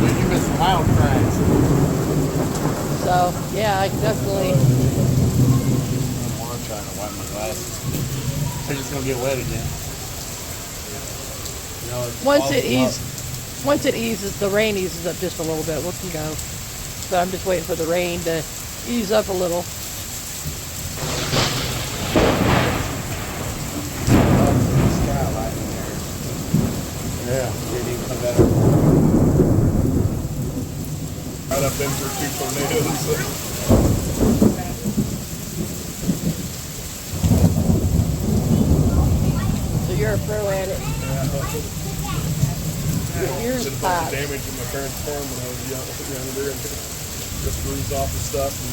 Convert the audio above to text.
Dude, you missed wild cracks. So yeah, I definitely. I'm trying to wipe my glasses. They're just gonna get wet again. You know, Once it eases, the rain eases up just a little bit, we can go. But I'm just waiting for the rain to ease up a little. Skylight in there. Yeah, didn't even put that up. Right up in through 2 tornadoes. So you're a pro at it. Yours Did a bunch of damage in my parents' farm when I was younger and just bruised off the stuff and